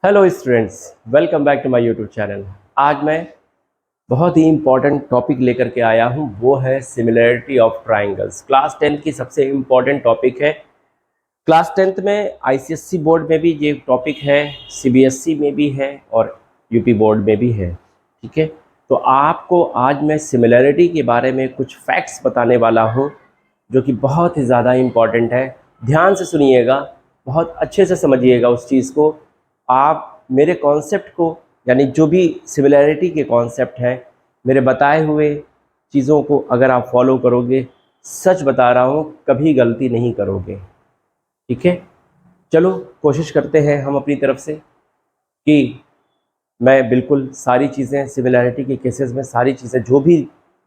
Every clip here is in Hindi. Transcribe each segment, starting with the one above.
Hello students, welcome back to my YouTube channel. आज मैं बहुत ही इम्पॉर्टेंट टॉपिक लेकर के आया हूँ, वो है सिमिलैरिटी ऑफ ट्राइंगल्स। क्लास 10 की सबसे इम्पॉर्टेंट टॉपिक है। क्लास 10th में आईसीएससी बोर्ड में भी ये टॉपिक है, सीबीएसई में भी है और यूपी बोर्ड में भी है। ठीक है, तो आपको आज मैं सिमिलैरिटी के बारे में कुछ फैक्ट्स बताने वाला हूँ जो कि बहुत ही ज़्यादा इम्पॉर्टेंट है। ध्यान से सुनिएगा, बहुत अच्छे से समझिएगा उस चीज़ को। आप मेरे कॉन्सेप्ट को, यानी जो भी सिमिलैरिटी के कॉन्सेप्ट हैं, मेरे बताए हुए चीज़ों को अगर आप फॉलो करोगे, सच बता रहा हूँ, कभी गलती नहीं करोगे। ठीक है, चलो कोशिश करते हैं हम अपनी तरफ से कि मैं बिल्कुल सारी चीज़ें सिमिलैरिटी के केसेस में सारी चीज़ें जो भी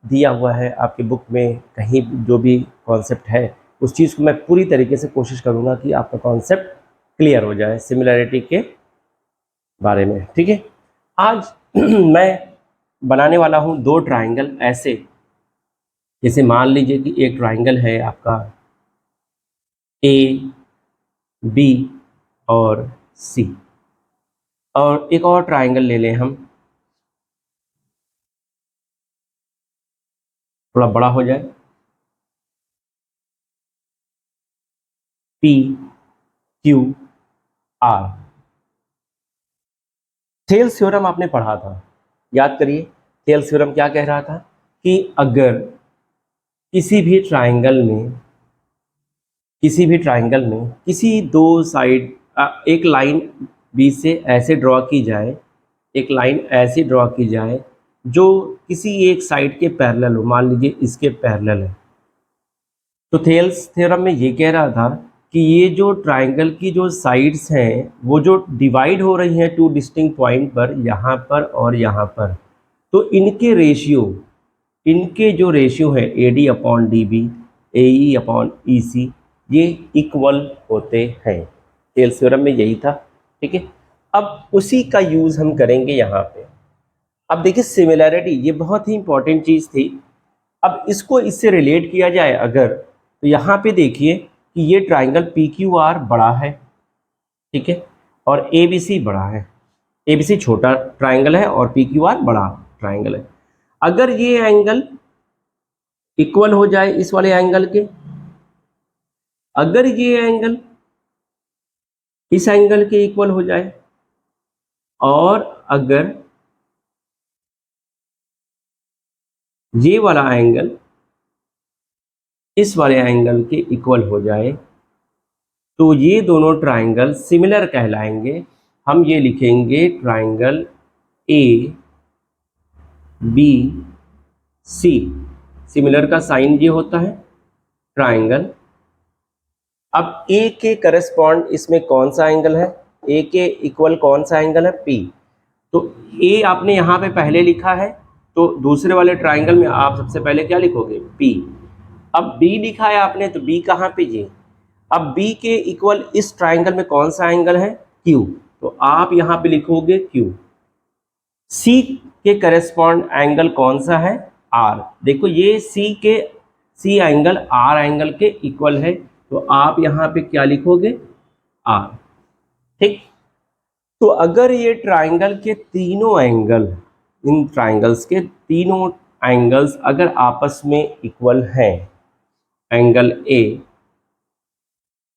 दिया हुआ है आपकी बुक में, कहीं जो भी कॉन्सेप्ट है, उस चीज़ को मैं पूरी तरीके से कोशिश करूँगा कि आपका कॉन्सेप्ट क्लियर हो जाए सिमिलैरिटी के बारे में। ठीक है, आज मैं बनाने वाला हूँ दो ट्राइंगल ऐसे। जैसे मान लीजिए कि एक ट्राइंगल है आपका ए बी और सी, और एक और ट्राइंगल ले लें हम, थोड़ा बड़ा हो जाए, P Q R. Thales theorem आपने पढ़ा था, याद करिए। थेल्स थ्योरम क्या कह रहा था कि अगर किसी भी ट्राइंगल में किसी दो साइड एक लाइन बी से ऐसे ड्रॉ की जाए, एक लाइन ऐसी ड्रॉ की जाए जो किसी एक साइड के पैरेलल हो, मान लीजिए इसके पैरेलल है। तो थेल्स थ्योरम में ये कह रहा था कि ये जो ट्राइंगल की जो साइड्स हैं, वो जो डिवाइड हो रही हैं टू डिस्टिंक्ट पॉइंट पर, यहाँ पर और यहाँ पर, तो इनके जो रेशियो है A D upon D B, A E upon E C, ये इक्वल होते हैं। थेल्स थ्योरम में यही था। ठीक है, अब उसी का यूज़ हम करेंगे यहाँ पे। अब देखिए सिमिलैरिटी ये बहुत ही इंपॉर्टेंट चीज़ थी। अब इसको इससे रिलेट किया जाए अगर, तो यहाँ पे देखिए कि ये ट्राइंगल पी क्यू आर बड़ा है, ठीक है, और ए बी सी बड़ा है। ए बी सी छोटा ट्राइंगल है और पी क्यू आर बड़ा ट्राइंगल है। अगर ये एंगल इक्वल हो जाए इस वाले एंगल के, अगर ये एंगल इस एंगल के इक्वल हो जाए, और अगर ये वाला एंगल इस वाले एंगल के इक्वल हो जाए, तो ये दोनों ट्राइंगल सिमिलर कहलाएंगे। हम ये लिखेंगे triangle A B C. Similar का साइन ये होता है ट्राइंगल। अब ए के करस्पॉन्ड इसमें कौन सा एंगल है, ए के इक्वल कौन सा एंगल है, पी। तो ए आपने यहाँ पे पहले लिखा है, तो दूसरे वाले ट्राइंगल में आप सबसे पहले क्या लिखोगे, पी। अब बी लिखा है आपने, तो बी कहाँ पे, ये। अब बी के इक्वल इस ट्राइंगल में कौन सा एंगल है, क्यू, तो आप यहाँ पे लिखोगे क्यू। सी के करस्पॉन्ड एंगल कौन सा है, आर। देखो ये सी एंगल आर एंगल के इक्वल है, तो आप यहाँ पे क्या लिखोगे, आर। ठीक, तो अगर ये ट्राइंगल के तीनों एंगल, इन ट्राइंगल्स के तीनों एंगल्स अगर आपस में इक्वल हैं, एंगल ए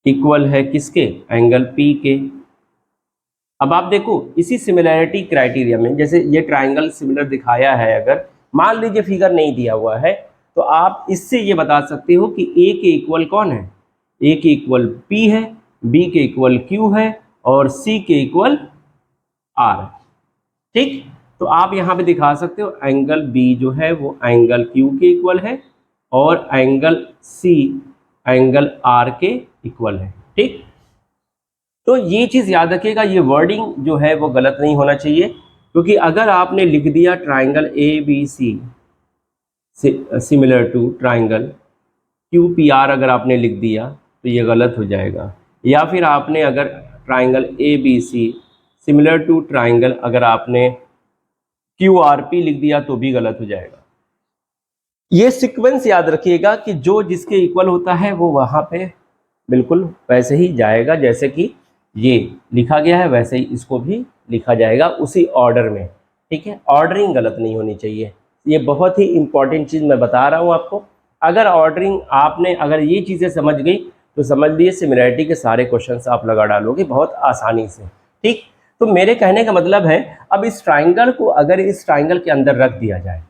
इक्वल है किसके, एंगल पी के। अब आप देखो इसी सिमिलैरिटी क्राइटेरिया में, जैसे ये ट्राइंगल सिमिलर दिखाया है, अगर मान लीजिए फिगर नहीं दिया हुआ है, तो आप इससे ये बता सकते हो कि ए के इक्वल कौन है, ए के इक्वल पी है, बी के इक्वल क्यू है, और सी के इक्वल आर। ठीक, तो आप यहाँ पे दिखा सकते हो एंगल बी जो है वो एंगल क्यू के इक्वल है, और एंगल सी एंगल आर के इक्वल है। ठीक, तो ये चीज़ याद रखिएगा, ये वर्डिंग जो है वो गलत नहीं होना चाहिए, क्योंकि अगर आपने लिख दिया triangle A B C similar to triangle Q P R, अगर आपने लिख दिया तो ये गलत हो जाएगा। या फिर आपने अगर triangle A B C similar to triangle अगर आपने क्यू आर पी लिख दिया तो भी गलत हो जाएगा। ये सीक्वेंस याद रखिएगा कि जो जिसके इक्वल होता है वो वहाँ पे बिल्कुल वैसे ही जाएगा जैसे कि ये लिखा गया है वैसे ही इसको भी लिखा जाएगा उसी ऑर्डर में, ठीक है। ऑर्डरिंग गलत नहीं होनी चाहिए, ये बहुत ही इंपॉर्टेंट चीज़ मैं बता रहा हूँ आपको। अगर ऑर्डरिंग आपने अगर ये चीज़ें समझ गई तो समझ लिए सिमिलैरिटी के सारे क्वेश्चंस आप लगा डालोगे बहुत आसानी से, ठीक। तो मेरे कहने का मतलब है, अब इस ट्राइंगल को अगर इस ट्राइंगल के अंदर रख दिया जाए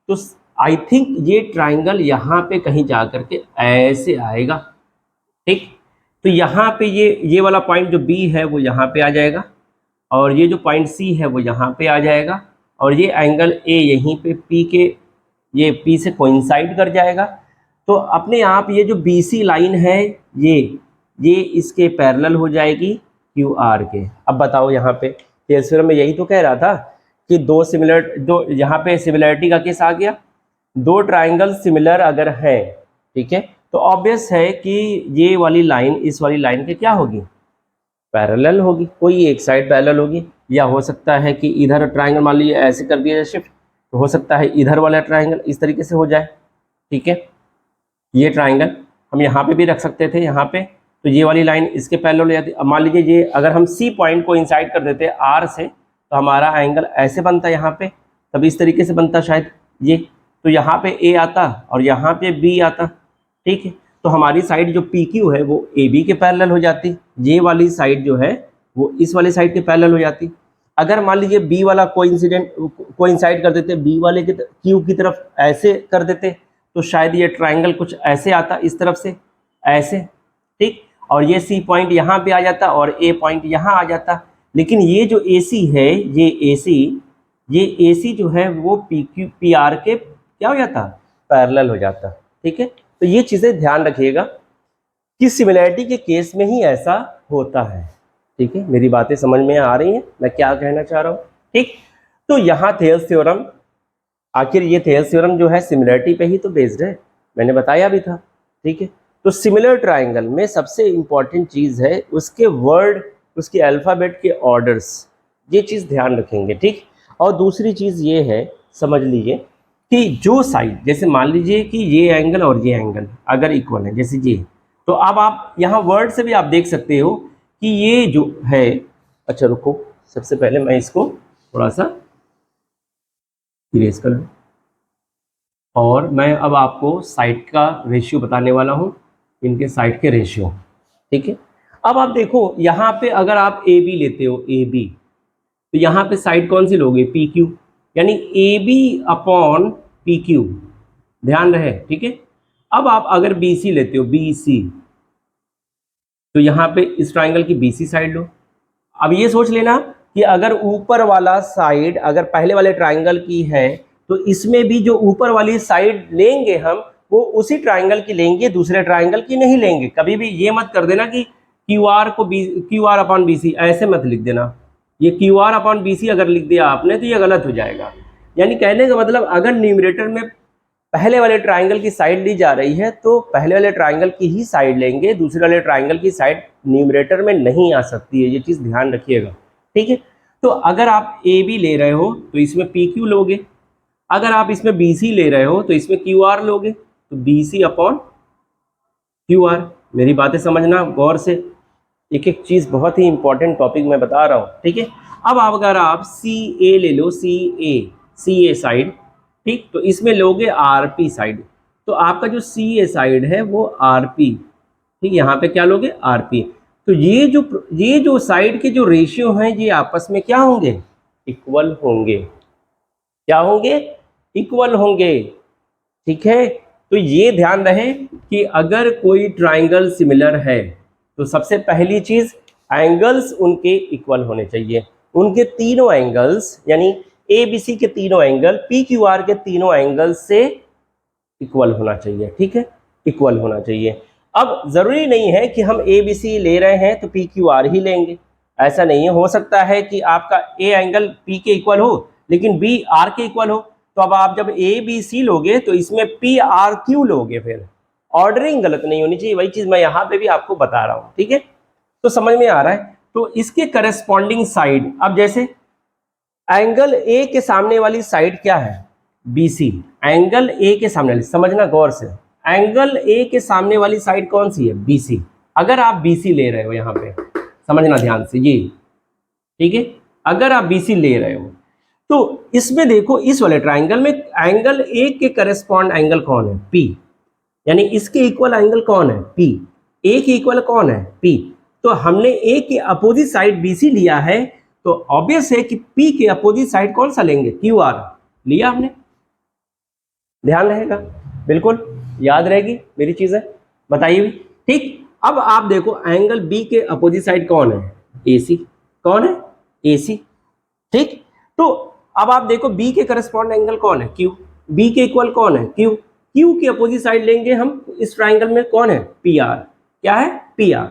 तो आई थिंक ये ट्राइंगल यहाँ पे कहीं जा करके ऐसे आएगा, ठीक। तो यहाँ पे ये वाला पॉइंट जो बी है वो यहाँ पे आ जाएगा, और ये जो पॉइंट सी है वो यहाँ पे आ जाएगा, और ये एंगल ए यहीं पे पी के ये पी से कोइंसाइड कर जाएगा। तो अपने आप ये जो बी सी लाइन है ये इसके पैरेलल हो जाएगी क्यू आर के। अब बताओ यहाँ पे थेल्स थ्योरम में यही तो कह रहा था कि दो यहाँ पे सिमिलरिटी का केस आ गया, दो ट्राइंगल सिमिलर अगर हैं, ठीक है, तो ऑब्वियस है कि ये वाली लाइन इस वाली लाइन के क्या होगी, पैरेलल होगी, कोई एक साइड पैरेलल होगी। या हो सकता है कि इधर ट्राइंगल मान लीजिए ऐसे कर दिया जाए शिफ्ट, तो हो सकता है इधर वाला ट्राइंगल इस तरीके से हो जाए, ठीक है। ये ट्राइंगल हम यहाँ पे भी रख सकते थे, यहाँ पे तो ये वाली लाइन इसके पैरेलल हो जाती। अब मान लीजिए ये अगर हम सी पॉइंट को इंसाइड कर देते आर से, तो हमारा एंगल ऐसे बनता यहाँ पे, तब इस तरीके से बनता शायद ये, तो यहाँ पे ए आता और यहाँ पे बी आता, ठीक है। तो हमारी साइड जो पी क्यू है वो ए बी के पैरेलल हो जाती, ये वाली साइड जो है वो इस वाली साइड के पैरेलल हो जाती। अगर मान लीजिए बी वाला कोइंसाइड कर देते बी वाले के क्यू की तरफ ऐसे कर देते, तो शायद ये ट्राइंगल कुछ ऐसे आता इस तरफ से ऐसे, ठीक। और ये सी पॉइंट यहाँ पे आ जाता और ए पॉइंट यहाँ आ जाता। लेकिन ये जो ए सी है ये ए सी जो है वो पी आर के क्या हो जाता, पैरेलल हो जाता, ठीक है। तो ये चीज़ें ध्यान रखिएगा कि सिमिलैरिटी के केस में ही ऐसा होता है, ठीक है। मेरी बातें समझ में आ रही हैं मैं क्या कहना चाह रहा हूँ, ठीक। तो यहाँ थेल्स थ्योरम, आखिर ये थेल्स थ्योरम जो है सिमिलैरिटी पे ही तो बेस्ड है, मैंने बताया भी था, ठीक है। तो सिमिलर ट्राइंगल में सबसे इंपॉर्टेंट चीज़ है उसके वर्ड, उसके अल्फ़ाबेट के ऑर्डर्स, ये चीज़ ध्यान रखेंगे, ठीक। और दूसरी चीज़ ये है, समझ लीजिए कि जो साइड, जैसे मान लीजिए कि ये एंगल और ये एंगल अगर इक्वल है, जैसे ये, तो अब आप यहाँ वर्ड से भी आप देख सकते हो कि ये जो है, अच्छा रुको, सबसे पहले मैं इसको थोड़ा सा इरेज कर लूँ, और मैं अब आपको साइड का रेशियो बताने वाला हूँ, इनके साइड के रेशियो, ठीक है। अब आप देखो यहाँ पे अगर आप ए बी लेते हो, ए बी, तो यहाँ पे साइड कौन सी लोगे, पी क्यू, यानी A B upon P Q, ध्यान रहे, ठीक है। अब आप अगर बी सी लेते हो, बी सी, तो यहाँ पे इस ट्राइंगल की बी सी साइड लो। अब ये सोच लेना कि अगर ऊपर वाला साइड अगर पहले वाले ट्राइंगल की है, तो इसमें भी जो ऊपर वाली साइड लेंगे हम वो उसी ट्राइंगल की लेंगे, दूसरे ट्राइंगल की नहीं लेंगे। कभी भी ये मत कर देना कि Q R upon B C, ऐसे मत लिख देना। ये Q R upon B C अगर लिख दिया आपने तो ये गलत हो जाएगा। यानी कहने का मतलब अगर न्यूमरेटर में पहले वाले ट्राइंगल की साइड ली जा रही है तो पहले वाले ट्राइंगल की ही साइड लेंगे, दूसरे वाले ट्राइंगल की साइड न्यूमरेटर में नहीं आ सकती है, ये चीज़ ध्यान रखिएगा, ठीक है। तो अगर आप ए बी ले रहे हो तो इसमें पी क्यू लोगे, अगर आप इसमें बी सी ले रहे हो तो इसमें क्यू आर लोगे, तो B C upon Q R. मेरी बातें समझना गौर से, एक एक चीज़ बहुत ही इंपॉर्टेंट टॉपिक मैं बता रहा हूँ, ठीक है। अब अगर आप सी ए ले लो, सी ए साइड, ठीक, तो इसमें लोगे आर पी साइड, तो आपका जो सी ए साइड है वो आर पी, ठीक, यहाँ पे क्या लोगे, आर पी। तो ये जो साइड के जो रेशियो हैं ये आपस में क्या होंगे, इक्वल होंगे, क्या होंगे, इक्वल होंगे, ठीक है। तो ये ध्यान रहे कि अगर कोई ट्राइंगल सिमिलर है तो सबसे पहली चीज एंगल्स उनके इक्वल होने चाहिए, उनके तीनों एंगल्स यानी ए बी सी के तीनों एंगल पी क्यू आर के तीनों एंगल से इक्वल होना चाहिए, ठीक है, इक्वल होना चाहिए। अब जरूरी नहीं है कि हम ए बी सी ले रहे हैं तो पी क्यू आर ही लेंगे, ऐसा नहीं है। हो सकता है कि आपका ए एंगल पी के इक्वल हो लेकिन बी आर के इक्वल हो, तो अब आप जब ए बी सी लोगे तो इसमें पी आर क्यू लोगे, फिर ऑर्डरिंग गलत नहीं होनी चाहिए, वही चीज मैं यहाँ पे भी आपको बता रहा हूँ, ठीक है। तो समझ में आ रहा है। तो इसके करस्पॉन्डिंग साइड, अब जैसे एंगल ए के सामने वाली साइड क्या है, बी सी, एंगल ए के सामने वाली, समझना गौर से, एंगल ए के सामने वाली साइड कौन सी है, बी सी। अगर आप बी सी ले रहे हो यहाँ पे, समझना ध्यान से ये, ठीक है। अगर आप BC ले रहे हो तो इसमें देखो, इस वाले ट्राइंगल में एंगल ए के करस्पॉन्ड एंगल कौन है? P, यानी इसके इक्वल एंगल कौन है? P। ए के इक्वल कौन है? P। तो हमने ए के अपोजिट साइड BC लिया है, तो ऑब्वियस है कि P के अपोजिट साइड कौन सा लेंगे? QR लिया हमने। ध्यान रहेगा, बिल्कुल याद रहेगी मेरी चीजें, बताइए भी, ठीक। अब आप देखो एंगल B के अपोजिट साइड कौन है? AC। कौन है? AC, ठीक। तो अब आप देखो B के करस्पॉन्ड एंगल कौन है? Q। B के इक्वल कौन है? Q। Q की अपोजिट साइड लेंगे हम इस ट्राइंगल में, कौन है? PR। क्या है? PR।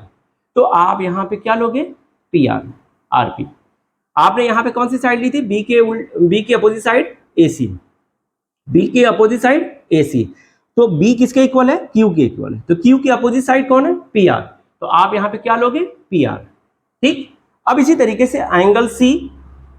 तो आप यहां पे क्या लोगे? PR, RP। आपने यहां पे कौन सी साइड ली थी? B के अपोजिट साइड AC। B के अपोजिट साइड AC। तो B किसके इक्वल है? Q के इक्वल है। तो Q की अपोजिट साइड कौन है? PR। तो आप यहां पे क्या लोगे? PR, ठीक। अब इसी तरीके से एंगल C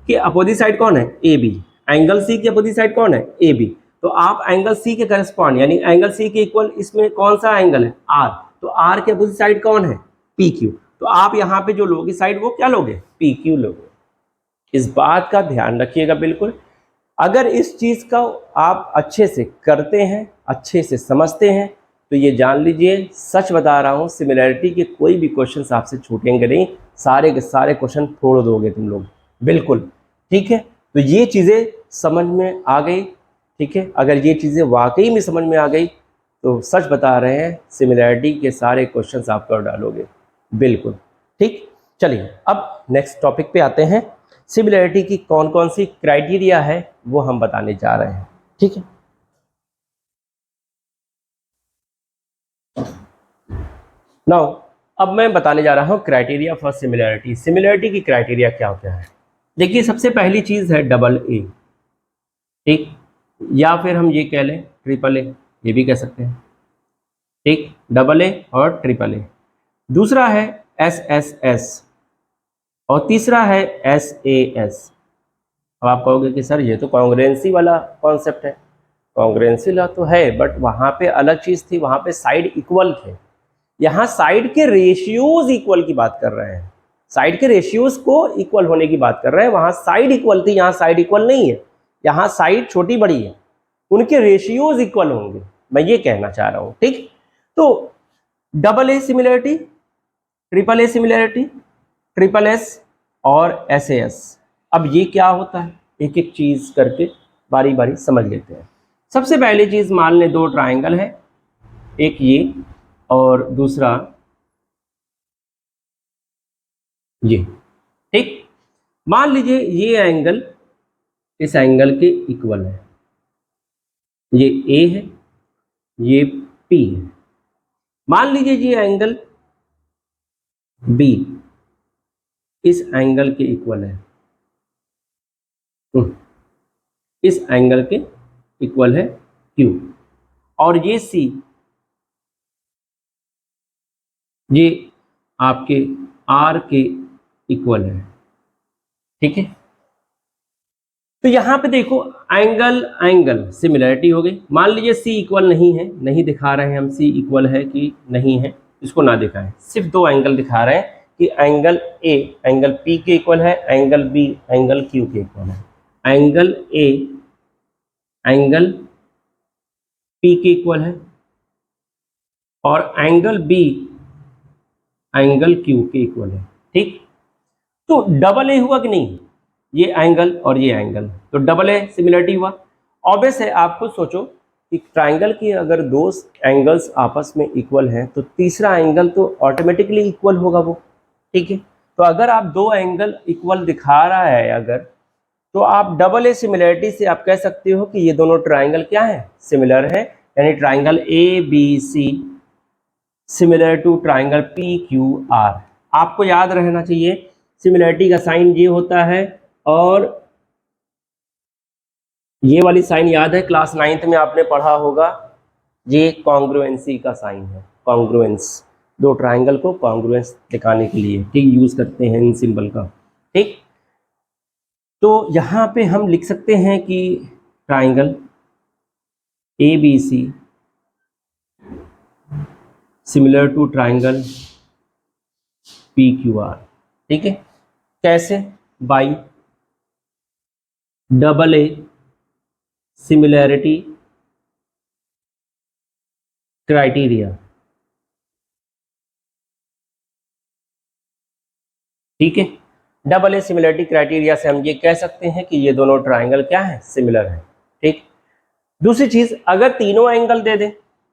के अपोजिट साइड कौन है? AB। एंगल C के अपोजिट साइड कौन है? AB। तो आप एंगल C के करस्पॉन्ड, यानी एंगल C के इक्वल इसमें कौन सा एंगल है? R। तो R के अपोजिट साइड कौन है? PQ। तो आप यहां पे जो लोगे साइड, वो क्या लोगे? PQ लोगे। इस बात का ध्यान रखिएगा बिल्कुल। अगर इस चीज का आप अच्छे से करते हैं, अच्छे से समझते हैं, तो ये जान लीजिए, सच बता रहा हूं, सिमिलैरिटी के कोई भी क्वेश्चन आपसे छूटेंगे नहीं, सारे के सारे क्वेश्चन फोड़ दोगे तुम लोग, बिल्कुल, ठीक है। तो ये चीजें समझ में आ गई, ठीक है। अगर ये चीजें वाकई में समझ में आ गई तो सच बता रहे हैं, सिमिलैरिटी के सारे क्वेश्चंस आप कर डालोगे, बिल्कुल, ठीक। चलिए अब नेक्स्ट टॉपिक पे आते हैं। सिमिलैरिटी की कौन कौन सी क्राइटेरिया है वो हम बताने जा रहे हैं, ठीक है। नाउ अब मैं बताने जा रहा हूं क्राइटेरिया फॉर सिमिलैरिटी। सिमिलैरिटी की क्राइटेरिया क्या होता है? देखिए, सबसे पहली चीज है डबल ए, ठीक, या फिर हम ये कह लें ट्रिपल ए, ये भी कह सकते हैं, ठीक। डबल ए और ट्रिपल ए। दूसरा है SSS और तीसरा है SAS। अब आप कहोगे कि सर ये तो कॉन्ग्रुएंसी वाला कॉन्सेप्ट है। कॉन्ग्रुएंसी वाला तो है, बट वहां पे अलग चीज थी, वहां पे साइड इक्वल थे। यहाँ साइड के रेशियोज इक्वल की बात कर रहे हैं, साइड के रेशियोज को इक्वल होने की बात कर रहे हैं। वहां साइड इक्वल थी, यहाँ साइड इक्वल नहीं है। यहाँ साइड छोटी बड़ी है, उनके रेशियोज इक्वल होंगे, मैं ये कहना चाह रहा हूं, ठीक। तो double A similarity, triple A similarity, triple S और SAS। अब ये क्या होता है, एक एक चीज करके बारी बारी समझ लेते हैं। सबसे पहली चीज, मान लें दो ट्राइंगल है, एक ये और दूसरा ये, ठीक। मान लीजिए ये एंगल इस एंगल के इक्वल है, ये A है, ये P है। मान लीजिए ये एंगल B इस एंगल के इक्वल है, इस एंगल के इक्वल है Q, और ये C, ये आपके R के इक्वल है, ठीक है। तो यहां पे देखो एंगल एंगल सिमिलैरिटी हो गई। मान लीजिए C इक्वल नहीं है, नहीं दिखा रहे हैं हम C इक्वल है कि नहीं है, इसको ना दिखाएं, सिर्फ दो एंगल दिखा रहे हैं कि एंगल A एंगल P के इक्वल है, एंगल B एंगल Q के इक्वल है। एंगल A एंगल P के इक्वल है और एंगल B एंगल Q के इक्वल है, ठीक। तो डबल ए हुआ कि नहीं, ये एंगल और ये एंगल, तो डबल ए सिमिलरिटी हुआ। ऑब्वियस है, आप खुद सोचो कि ट्राइंगल की अगर दो एंगल्स आपस में इक्वल हैं तो तीसरा एंगल तो ऑटोमेटिकली इक्वल होगा वो, ठीक है। तो अगर आप दो एंगल इक्वल दिखा रहा है अगर, तो आप डबल ए सिमिलरिटी से आप कह सकते हो कि ये दोनों ट्राइंगल क्या है? सिमिलर है। यानी triangle ABC similar to triangle PQR। आपको याद रहना चाहिए सिमिलरिटी का साइन ये होता है, और ये वाली साइन याद है, क्लास 9th में आपने पढ़ा होगा, ये कॉन्ग्रुएंसी का साइन है। कॉन्ग्रुएंस, दो ट्राइंगल को कॉन्ग्रुएंस दिखाने के लिए, ठीक, यूज करते हैं इन सिंबल का, ठीक। तो यहाँ पे हम लिख सकते हैं कि triangle ABC similar to triangle PQR, ठीक है, कैसे? By double A similarity criteria. ठीक है, डबल ए सिमिलरिटी क्राइटेरिया से हम ये कह सकते हैं कि ये दोनों ट्राइंगल क्या है, सिमिलर है। ठीक, दूसरी चीज, अगर तीनों एंगल दे दे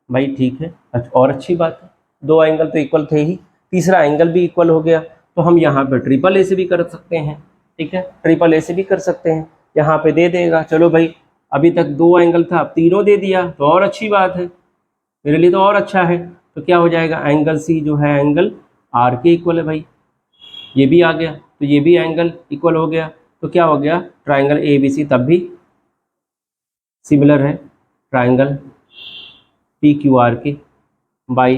भाई, ठीक है, और अच्छी बात है, दो एंगल तो इक्वल थे ही, तीसरा एंगल भी इक्वल हो गया, तो हम यहाँ पे ट्रिपल ए से भी कर सकते हैं। ठीक है, ट्रिपल ए से भी कर सकते हैं, यहाँ पे दे देगा। चलो भाई, अभी तक दो एंगल था, अब तीनों दे दिया तो और अच्छी बात है, मेरे लिए तो और अच्छा है। तो क्या हो जाएगा, एंगल सी जो है एंगल आर के इक्वल है भाई, ये भी आ गया, तो ये भी एंगल इक्वल हो गया, तो क्या हो गया, ट्राइंगल ए बी सी तब भी सिमिलर है ट्राइंगल पी क्यू आर के by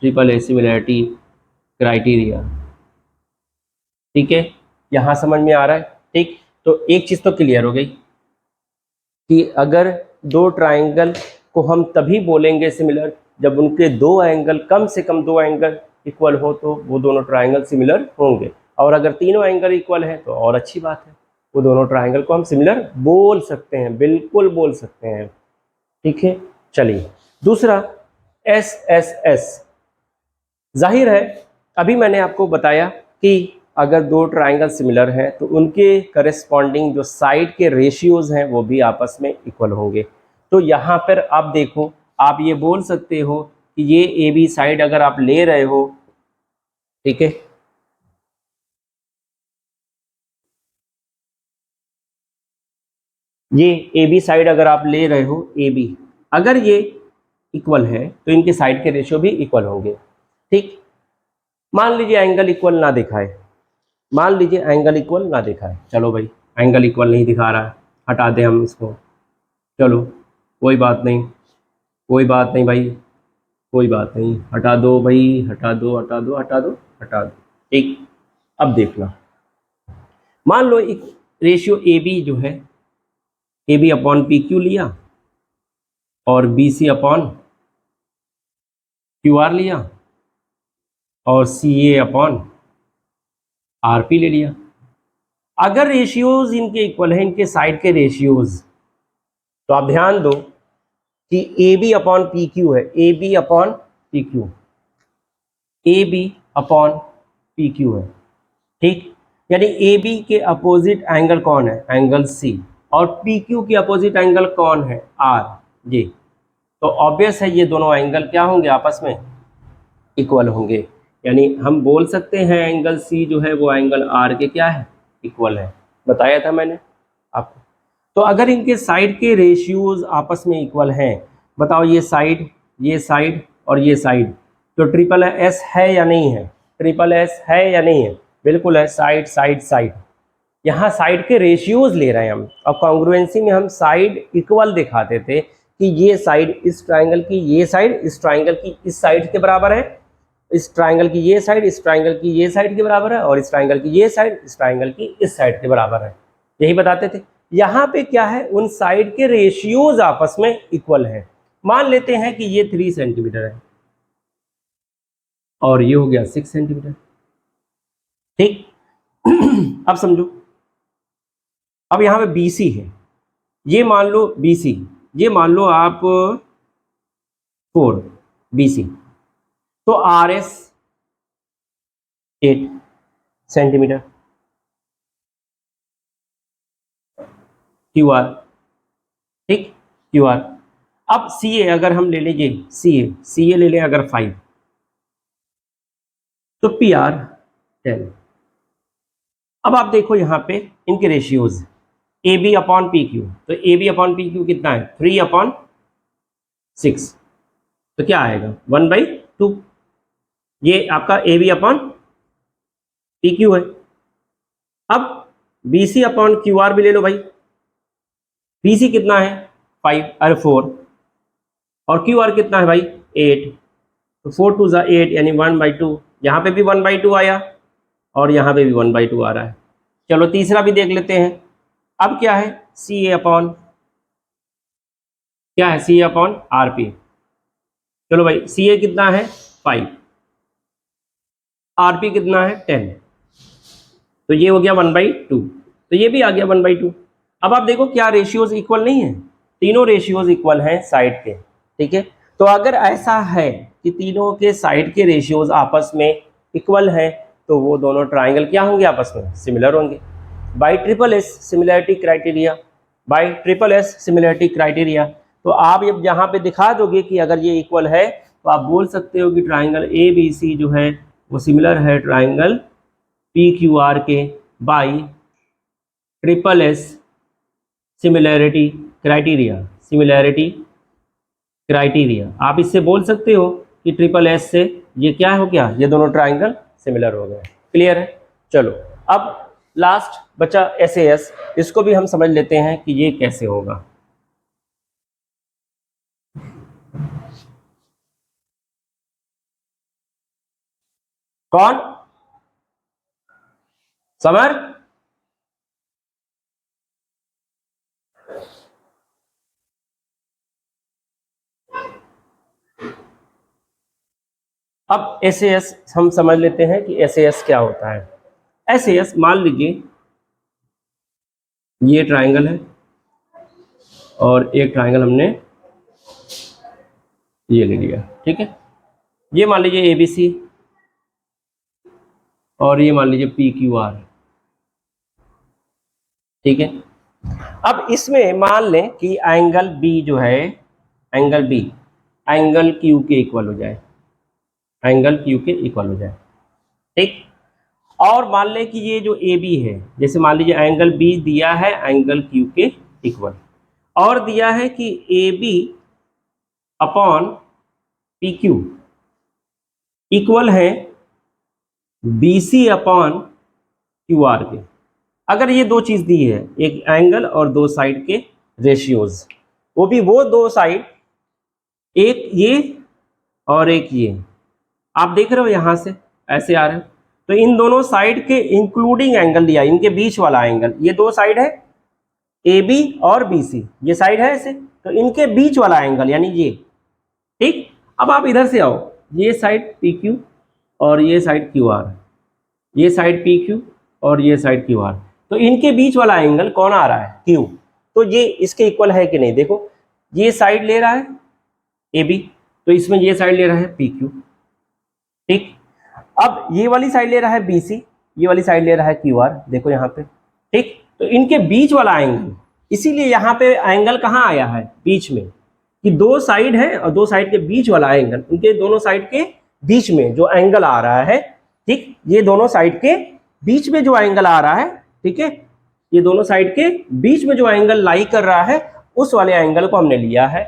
triple A similarity criteria. ठीक है, यहाँ समझ में आ रहा है? ठीक, तो एक चीज़ तो क्लियर हो गई कि अगर दो ट्राइंगल को हम तभी बोलेंगे सिमिलर जब उनके दो एंगल, कम से कम दो एंगल इक्वल हो, तो वो दोनों ट्राइंगल सिमिलर होंगे। और अगर तीनों एंगल इक्वल है तो और अच्छी बात है, वो दोनों ट्राइंगल को हम सिमिलर बोल सकते हैं, बिल्कुल बोल सकते हैं। ठीक है, चलिए दूसरा एस एस एस। जाहिर है, अभी मैंने आपको बताया कि अगर दो ट्राइंगल सिमिलर हैं तो उनके करस्पॉन्डिंग जो साइड के रेशियोज हैं वो भी आपस में इक्वल होंगे। तो यहाँ पर आप देखो, आप ये बोल सकते हो कि ये ए बी साइड अगर आप ले रहे हो, ठीक है, ये ए बी साइड अगर आप ले रहे हो, ए बी अगर ये इक्वल है तो इनके साइड के रेशियो भी इक्वल होंगे। ठीक, मान लीजिए एंगल इक्वल ना दिखाए, मान लीजिए एंगल इक्वल ना दिखाए, चलो भाई एंगल इक्वल नहीं दिखा रहा है, हटा दें हम इसको, चलो कोई बात नहीं, कोई बात नहीं भाई, कोई बात नहीं, हटा दो भाई, हटा दो, हटा दो, हटा दो, हटा दो। ठीक, अब देखना, मान लो एक रेशियो ए बी जो है, A B upon P Q लिया और B C upon Q R लिया और C A upon R P ले लिया। अगर रेशियोज इनके इक्वल है, इनके साइड के रेशियोज, तो आप ध्यान दो कि A B upon P Q है, A B upon P Q, A B upon P Q है। ठीक, यानी ए बी के अपोजिट एंगल कौन है, एंगल सी, और पी क्यू के अपोजिट एंगल कौन है, आर। जी, तो ऑब्वियस है ये दोनों एंगल क्या होंगे, आपस में इक्वल होंगे। यानी हम बोल सकते हैं एंगल सी जो है वो एंगल आर के क्या है, इक्वल है, बताया था मैंने आपको। तो अगर इनके साइड के रेशियोज आपस में इक्वल हैं, बताओ ये साइड और ये साइड, तो ट्रिपल एस है या नहीं है, ट्रिपल एस है या नहीं है, बिल्कुल है, साइड साइड साइड। यहाँ साइड के रेशियोज ले रहे हैं हम, और कॉन्ग्रुएंसी में हम साइड इक्वल दिखाते थे कि ये साइड इस ट्राइंगल की, ये साइड इस ट्राइंगल की इस साइड के बराबर है, इस ट्राइंगल की ये साइड इस ट्राइंगल की ये साइड के बराबर है, और इस ट्राइंगल की ये साइड इस ट्राइंगल की इस साइड के बराबर है, यही बताते थे। यहाँ पे क्या है, उन साइड के रेशियोज आपस में इक्वल है। मान लेते हैं कि ये 3 सेंटीमीटर है और ये हो गया 6 सेंटीमीटर। ठीक, अब समझो, अब यहाँ पे BC है, ये मान लो BC, ये मान लो आप 4 BC, तो RS 8 सेंटीमीटर, QR, ठीक, QR। अब CA अगर हम ले लीजिए, CA ले लें अगर 5, तो PR 10। अब आप देखो यहाँ पे इनके ratios, A B upon P Q, तो A B upon P Q कितना है, 3/6, तो क्या आएगा 1/2। ये आपका A B upon P Q है। अब B C upon Q R भी ले लो भाई, बी सी कितना है 4, और क्यू आर कितना है भाई 8, तो 4 2 8 यानी 1/2, यहाँ पे भी 1/2 आया और यहाँ पे भी 1/2 आ रहा है। चलो तीसरा भी देख लेते हैं। अब क्या है, सी ए अपॉन, क्या है, सी ए अपॉन आर पी। चलो भाई, सी ए कितना है 5, आरपी कितना है 10, तो ये हो गया 1/2, तो ये भी आ गया 1/2। अब आप देखो क्या रेशियोज इक्वल नहीं है, तीनों रेशियोज इक्वल हैं साइड के, ठीक है। तो अगर ऐसा है कि तीनों के साइड के रेशियोज आपस में इक्वल हैं, तो वो दोनों ट्राइंगल क्या होंगे, आपस में सिमिलर होंगे। By triple S similarity criteria, by triple S similarity criteria. तो आप जब यहाँ पे दिखा दोगे कि अगर ये इक्वल है, तो आप बोल सकते हो कि ट्राइंगल ए बी सी जो है वो सिमिलर है ट्राइंगल पी क्यू आर के by triple S similarity criteria, similarity criteria. आप इससे बोल सकते हो कि ट्रिपल एस से ये क्या हो गया, ये दोनों ट्राइंगल सिमिलर हो गए। क्लियर है। चलो अब लास्ट बचा SAS, इसको भी हम समझ लेते हैं कि ये कैसे होगा। कौन समर, अब SAS हम समझ लेते हैं कि SAS क्या होता है। SAS मान लीजिए ये ट्राइंगल है और एक ट्राइंगल हमने ये ले लिया, ठीक है। ये मान लीजिए ABC और ये मान लीजिए PQR, ठीक है। अब इसमें मान लें कि एंगल B जो है, एंगल B एंगल Q के इक्वल हो जाए, एंगल Q के इक्वल हो जाए, ठीक। और मान लें कि ये जो AB है, जैसे मान लीजिए एंगल B दिया है एंगल Q के इक्वल, और दिया है कि AB अपॉन PQ इक्वल है BC अपॉन QR के। अगर ये दो चीज़ दी है, एक एंगल और दो साइड के रेशियोज, वो भी वो दो साइड, एक ये और एक ये, आप देख रहे हो यहाँ से ऐसे आ रहे हो, तो इन दोनों साइड के इंक्लूडिंग एंगल लिया, इनके बीच वाला एंगल, ये दो साइड है AB और BC, ये साइड है ऐसे, तो इनके बीच वाला एंगल यानी ये, ठीक। अब आप इधर से आओ, ये साइड PQ और ये साइड QR, ये साइड PQ और ये साइड QR, तो इनके बीच वाला एंगल कौन आ रहा है, Q। तो ये इसके इक्वल है कि नहीं, देखो ये साइड ले रहा है AB, तो इसमें ये साइड ले रहा है PQ, ठीक। अब ये वाली साइड ले रहा है BC, ये वाली साइड ले रहा है QR, देखो यहाँ पे, ठीक। तो इनके बीच वाला एंगल, इसीलिए यहाँ पे एंगल कहाँ आया है, बीच में, कि दो साइड है और दो साइड के बीच वाला एंगल, उनके दोनों साइड के बीच में जो एंगल आ रहा है, ठीक, ये दोनों साइड के बीच में जो एंगल आ रहा है, ठीक है, ये दोनों साइड के बीच में जो एंगल लाई कर रहा है, उस वाले एंगल को हमने लिया है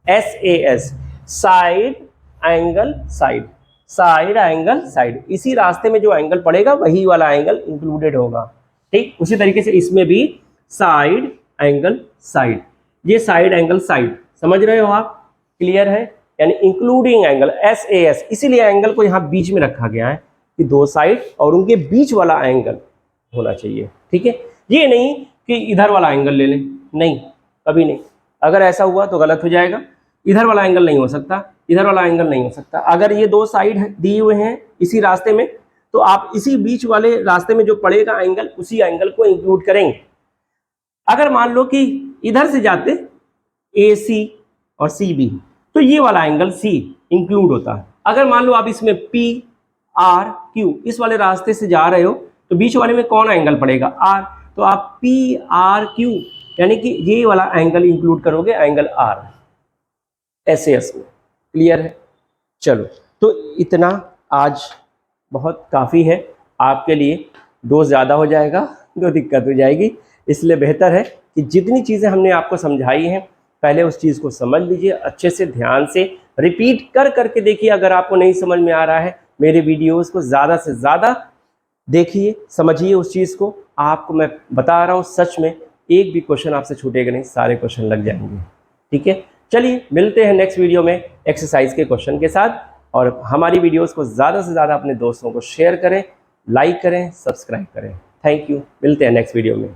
SAS, side angle side, side angle side. इसी रास्ते में जो एंगल पड़ेगा वही वाला एंगल इंक्लूडेड होगा, ठीक। उसी तरीके से इसमें भी साइड एंगल साइड, ये साइड एंगल साइड, समझ रहे हो आप, क्लियर है, यानी इंक्लूडिंग एंगल SAS। इसीलिए एंगल को यहाँ बीच में रखा गया है कि दो साइड और उनके बीच वाला एंगल होना चाहिए, ठीक है। ये नहीं कि इधर वाला एंगल ले लें, नहीं, कभी नहीं। अगर ऐसा हुआ तो गलत हो जाएगा, इधर वाला एंगल नहीं हो सकता, इधर वाला एंगल नहीं हो सकता। अगर ये दो साइड दिए हुए हैं इसी रास्ते में, तो आप इसी बीच वाले रास्ते में जो पड़ेगा एंगल, उसी एंगल को इंक्लूड करेंगे। अगर मान लो कि इधर से जाते AC और CB, तो ये वाला एंगल C इंक्लूड होता है। अगर मान लो आप इसमें PRQ इस वाले रास्ते से जा रहे हो, तो बीच वाले में कौन एंगल पड़ेगा, R, तो आप PRQ यानी कि ये वाला एंगल इंक्लूड करोगे, एंगल R SAS में। क्लियर है। चलो, तो इतना आज बहुत काफ़ी है आपके लिए, डोज ज़्यादा हो जाएगा तो दिक्कत हो जाएगी, इसलिए बेहतर है कि जितनी चीज़ें हमने आपको समझाई हैं पहले उस चीज़ को समझ लीजिए, अच्छे से ध्यान से रिपीट कर करके देखिए। अगर आपको नहीं समझ में आ रहा है, मेरे वीडियोस को ज़्यादा से ज़्यादा देखिए, समझिए उस चीज़ को। आपको मैं बता रहा हूँ, सच में एक भी क्वेश्चन आपसे छूटेगा नहीं, सारे क्वेश्चन लग जाएंगे, ठीक है। चलिए मिलते हैं नेक्स्ट वीडियो में एक्सरसाइज के क्वेश्चन के साथ, और हमारी वीडियोस को ज़्यादा से ज़्यादा अपने दोस्तों को शेयर करें, लाइक करें, सब्सक्राइब करें। थैंक यू, मिलते हैं नेक्स्ट वीडियो में।